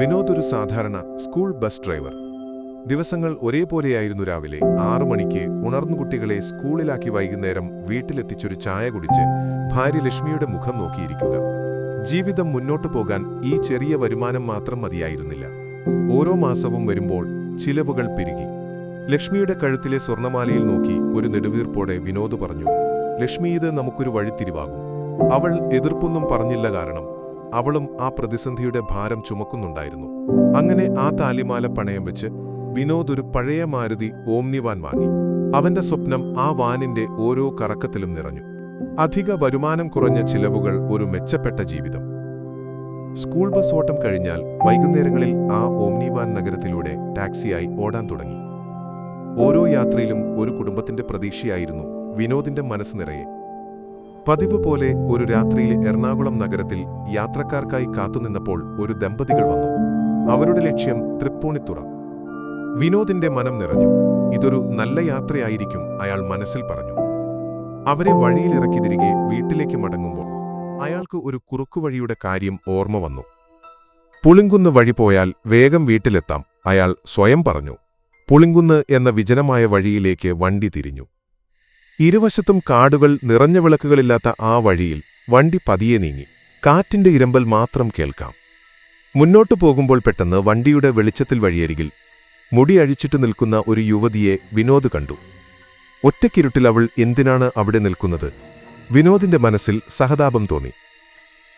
വിനോദ് ഒരു സാധാരണ school bus driver. ദിവസങ്ങൾ ഒരേപോലെയായിരുന്നു. രാവിലെ 6 മണിക്ക് ഉണർന്നു കുട്ടികളെ സ്കൂളിലാക്കി വൈകുന്നേരം വീട്ടിലെത്തിച്ചൊരു ചായ കുടിച്ച് ഭാര്യ ലക്ഷ്മിയുടെ മുഖം നോക്കിയിരിക്കുക. ജീവിതം മുന്നോട്ടു പോകാൻ ഈ ചെറിയ വരുമാനം മാത്രം മതിയായിരുന്നില്ല. ഓരോ മാസവും വരുമ്പോൾ ചിലവുകൾ പെരുകി. ലക്ഷ്മിയുടെ കഴുത്തിലെ സ്വർണമാലയിൽ നോക്കി ഒരു നെടുവീർപ്പോടെ വിനോദ് പറഞ്ഞു, ലക്ഷ്മി, ഇത് നമുക്കൊരു വഴിത്തിരിവാകും. അവൾ എതിർപ്പൊന്നും പറഞ്ഞില്ല. കാരണം അവളും ആ പ്രതിസന്ധിയുടെ ഭാരം ചുമക്കുന്നുണ്ടായിരുന്നു. അങ്ങനെ ആ താലിമാല പണയം വെച്ച് വിനോദ് ഒരു പഴയ മാരുതി ഓമ്നി വാൻ വാങ്ങി. അവന്റെ സ്വപ്നം ആ വാനിന്റെ ഓരോ കറക്കത്തിലും നിറഞ്ഞു. അധിക വരുമാനം കുറഞ്ഞ ചിലവുകൾ, ഒരു മെച്ചപ്പെട്ട ജീവിതം. സ്കൂൾ ബസ് ഓട്ടം കഴിഞ്ഞാൽ വൈകുന്നേരങ്ങളിൽ ആ ഓമ്നി വാൻ നഗരത്തിലൂടെ ടാക്സിയായി ഓടാൻ തുടങ്ങി. ഓരോ യാത്രയിലും ഒരു കുടുംബത്തിന്റെ പ്രതീക്ഷയായിരുന്നു വിനോദിന്റെ മനസ്സ് നിറയെ. പതിവ് പോലെ ഒരു രാത്രിയിൽ എറണാകുളം നഗരത്തിൽ യാത്രക്കാർക്കായി കാത്തുനിന്നപ്പോൾ ഒരു ദമ്പതികൾ വന്നു. അവരുടെ ലക്ഷ്യം തൃപ്പൂണിത്തുറ. വിനോദിന്റെ മനം നിറഞ്ഞു. ഇതൊരു നല്ല യാത്രയായിരിക്കും, അയാൾ മനസ്സിൽ പറഞ്ഞു. അവരെ വഴിയിലിറക്കി തിരികെ വീട്ടിലേക്ക് മടങ്ങുമ്പോൾ അയാൾക്ക് ഒരു കുറുക്കുവഴിയുടെ കാര്യം ഓർമ്മ വന്നു. പുളിങ്കുന്ന് വഴി പോയാൽ വേഗം വീട്ടിലെത്താം, അയാൾ സ്വയം പറഞ്ഞു. പുളിങ്കുന്ന് എന്ന വിജനമായ വഴിയിലേക്ക് വണ്ടി തിരിഞ്ഞു. ഇരുവശത്തും കാടുകൾ, നിറഞ്ഞ വിളക്കുകളില്ലാത്ത ആ വഴിയിൽ വണ്ടി പതിയെ നീങ്ങി. കാറ്റിന്റെ ഇരമ്പൽ മാത്രം കേൾക്കാം. മുന്നോട്ടു പോകുമ്പോൾ പെട്ടെന്ന് വണ്ടിയുടെ വെളിച്ചത്തിൽ വഴിയരികിൽ മുടി അഴിച്ചിട്ട് നിൽക്കുന്ന ഒരു യുവതിയെ വിനോദ് കണ്ടു. ഒറ്റയ്ക്കിരുട്ടിൽ അവൾ എന്തിനാണ് അവിടെ നിൽക്കുന്നത്? വിനോദിന്റെ മനസ്സിൽ സഹതാപം തോന്നി.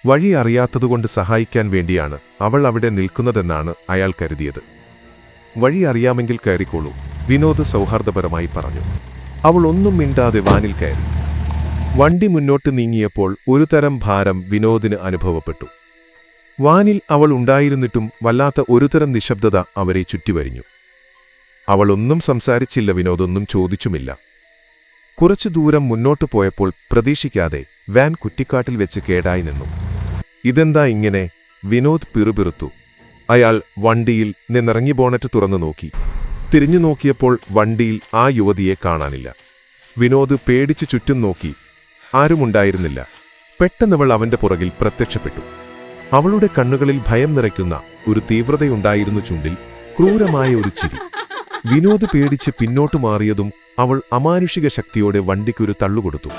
വഴി അറിയാത്തതുകൊണ്ട് സഹായിക്കാൻ വേണ്ടിയാണ് അവൾ അവിടെ നിൽക്കുന്നതെന്നാണ് അയാൾ കരുതിയത്. വഴി അറിയാമെങ്കിൽ കയറിക്കോളൂ, വിനോദ് സൗഹാർദ്ദപരമായി പറഞ്ഞു. അവൾ ഒന്നും മിണ്ടാതെ വാനിൽ കയറി. വണ്ടി മുന്നോട്ട് നീങ്ങിയപ്പോൾ ഒരു തരം ഭാരം വിനോദിന് അനുഭവപ്പെട്ടു. വാനിൽ അവൾ ഉണ്ടായിരുന്നിട്ടും വല്ലാത്ത ഒരുതരം നിശബ്ദത അവരെ ചുറ്റിവരിഞ്ഞു. അവൾ ഒന്നും സംസാരിച്ചില്ല, വിനോദൊന്നും ചോദിച്ചുമില്ല. കുറച്ചു ദൂരം മുന്നോട്ടു പോയപ്പോൾ പ്രതീക്ഷിക്കാതെ വാൻ കുറ്റിക്കാട്ടിൽ വെച്ച് കേടായി നിന്നു. ഇതെന്താ ഇങ്ങനെ? വിനോദ് പിറുപിറുത്തു. അയാൾ വണ്ടിയിൽ നിന്നിറങ്ങി ബോണറ്റ് തുറന്നു നോക്കി. തിരിഞ്ഞു നോക്കിയപ്പോൾ വണ്ടിയിൽ ആ യുവതിയെ കാണാനില്ല. വിനോദ് പേടിച്ച് ചുറ്റും നോക്കി. ആരുമുണ്ടായിരുന്നില്ല. പെട്ടെന്നവൾ അവന്റെ പുറകിൽ പ്രത്യക്ഷപ്പെട്ടു. അവളുടെ കണ്ണുകളിൽ ഭയം നിറയ്ക്കുന്ന ഒരു തീവ്രതയുണ്ടായിരുന്നു, ചുണ്ടിൽ ക്രൂരമായ ഒരു ചിരി. വിനോദ് പേടിച്ച് പിന്നോട്ടു മാറിയതും അവൾ അമാനുഷിക ശക്തിയോടെ വണ്ടിക്കൊരു തള്ളുകൊടുത്തു.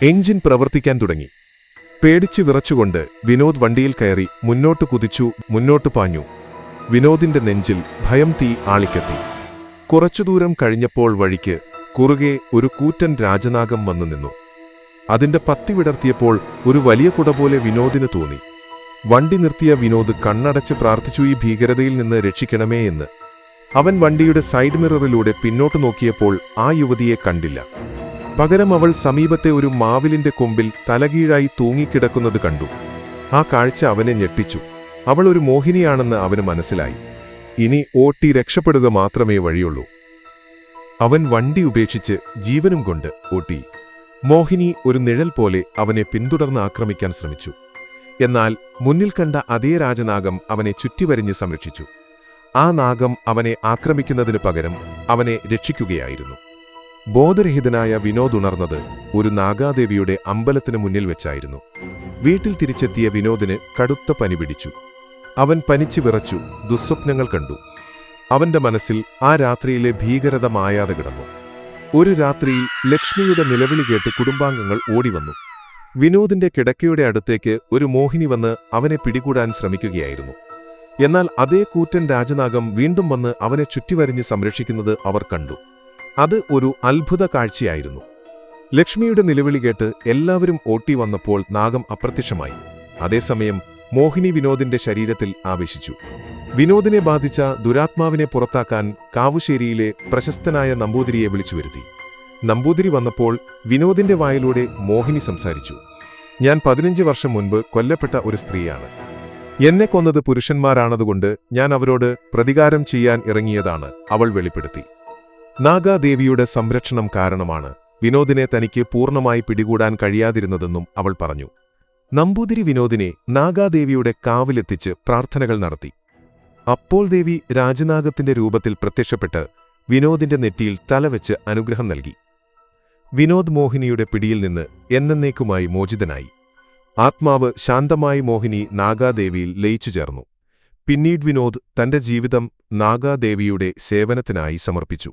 എഞ്ചിൻ പ്രവർത്തിക്കാൻ തുടങ്ങി. പേടിച്ചു വിറച്ചുകൊണ്ട് വിനോദ് വണ്ടിയിൽ കയറി മുന്നോട്ട് കുതിച്ചു, മുന്നോട്ടു പാഞ്ഞു. വിനോദിന്റെ നെഞ്ചിൽ ഭയം തീ ആളിക്കത്തി. കുറച്ചു ദൂരം കഴിഞ്ഞപ്പോൾ വഴിക്ക് കുറുകെ ഒരു കൂറ്റൻ രാജനാഗം വന്നു നിന്നു. അതിന്റെ പത്തി വിടർത്തിയപ്പോൾ ഒരു വലിയ കുട പോലെ വിനോദിന് തോന്നി. വണ്ടി നിർത്തിയ വിനോദ് കണ്ണടച്ച് പ്രാർത്ഥിച്ചു, ഈ ഭീകരതയിൽ നിന്ന് രക്ഷിക്കണമേ എന്ന്. അവൻ വണ്ടിയുടെ സൈഡ് മിററിലൂടെ പിന്നോട്ടു നോക്കിയപ്പോൾ ആ യുവതിയെ കണ്ടില്ല. പകരം അവൾ സമീപത്തെ ഒരു മാവിലിന്റെ കൊമ്പിൽ തലകീഴായി തൂങ്ങിക്കിടക്കുന്നത് കണ്ടു. ആ കാഴ്ച അവനെ ഞെട്ടിച്ചു. അവൾ ഒരു മോഹിനിയാണെന്ന് അവന് മനസ്സിലായി. ഇനി ഓട്ടി രക്ഷപ്പെടുക മാത്രമേ വഴിയുള്ളൂ. അവൻ വണ്ടി ഉപേക്ഷിച്ച് ജീവനും കൊണ്ട് ഓട്ടി. മോഹിനി ഒരു നിഴൽ പോലെ അവനെ പിന്തുടർന്ന് ആക്രമിക്കാൻ ശ്രമിച്ചു. എന്നാൽ മുന്നിൽ കണ്ട അതേ രാജനാഗം അവനെ ചുറ്റിവരിഞ്ഞ് സംരക്ഷിച്ചു. ആ നാഗം അവനെ ആക്രമിക്കുന്നതിന് പകരം അവനെ രക്ഷിക്കുകയായിരുന്നു. ബോധരഹിതനായ വിനോദ് ഉണർന്നത് ഒരു നാഗാദേവിയുടെ അമ്പലത്തിന് മുന്നിൽ വെച്ചായിരുന്നു. വീട്ടിൽ തിരിച്ചെത്തിയ വിനോദിന് കടുത്ത പനി പിടിച്ചു. അവൻ പനിച്ചു വിറച്ചു, ദുസ്വപ്നങ്ങൾ കണ്ടു. അവന്റെ മനസ്സിൽ ആ രാത്രിയിലെ ഭീകരത മായാതെ കിടന്നു. ഒരു രാത്രിയിൽ ലക്ഷ്മിയുടെ നിലവിളി കേട്ട് കുടുംബാംഗങ്ങൾ ഓടിവന്നു. വിനോദിന്റെ കിടക്കയുടെ അടുത്തേക്ക് ഒരു മോഹിനി വന്ന് അവനെ പിടികൂടാൻ ശ്രമിക്കുകയായിരുന്നു. എന്നാൽ അതേ കൂറ്റൻ രാജനാഗം വീണ്ടും വന്ന് അവനെ ചുറ്റിവരിഞ്ഞ് സംരക്ഷിക്കുന്നത് അവർ കണ്ടു. അത് ഒരു അത്ഭുത കാഴ്ചയായിരുന്നു. ലക്ഷ്മിയുടെ നിലവിളി കേട്ട് എല്ലാവരും ഓട്ടി വന്നപ്പോൾ നാഗം അപ്രത്യക്ഷമായി. അതേസമയം മോഹിനി വിനോദിന്റെ ശരീരത്തിൽ ആവേശിച്ചു. വിനോദിനെ ബാധിച്ച ദുരാത്മാവിനെ പുറത്താക്കാൻ കാവുശ്ശേരിയിലെ പ്രശസ്തനായ നമ്പൂതിരിയെ വിളിച്ചുവരുത്തി. നമ്പൂതിരി വന്നപ്പോൾ വിനോദിന്റെ വായിലൂടെ മോഹിനി സംസാരിച്ചു. ഞാൻ 15 വർഷം മുൻപ് കൊല്ലപ്പെട്ട ഒരു സ്ത്രീയാണ്. എന്നെ കൊന്നത് പുരുഷന്മാരാണതുകൊണ്ട് ഞാൻ അവരോട് പ്രതികാരം ചെയ്യാൻ ഇറങ്ങിയതാണ്, അവൾ വെളിപ്പെടുത്തി. നാഗാദേവിയുടെ സംരക്ഷണം കാരണമാണ് വിനോദിനെ തനിക്ക് പൂർണ്ണമായി പിടികൂടാൻ കഴിയാതിരുന്നതെന്നും അവൾ പറഞ്ഞു. നമ്പൂതിരി വിനോദിനെ നാഗാദേവിയുടെ കാവിലെത്തിച്ച് പ്രാർത്ഥനകൾ നടത്തി. അപ്പോൾ ദേവി രാജനാഗത്തിന്റെ രൂപത്തിൽ പ്രത്യക്ഷപ്പെട്ട് വിനോദിന്റെ നെറ്റിയിൽ തലവെച്ച് അനുഗ്രഹം നൽകി. വിനോദ് മോഹിനിയുടെ പിടിയിൽ നിന്ന് എന്നേക്കുമായി മോചിതനായി. ആത്മാവ് ശാന്തമായി മോഹിനി നാഗാദേവിയിൽ ലയിച്ചു ചേർന്നു. പിന്നീട് വിനോദ് തന്റെ ജീവിതം നാഗാദേവിയുടെ സേവനത്തിനായി സമർപ്പിച്ചു.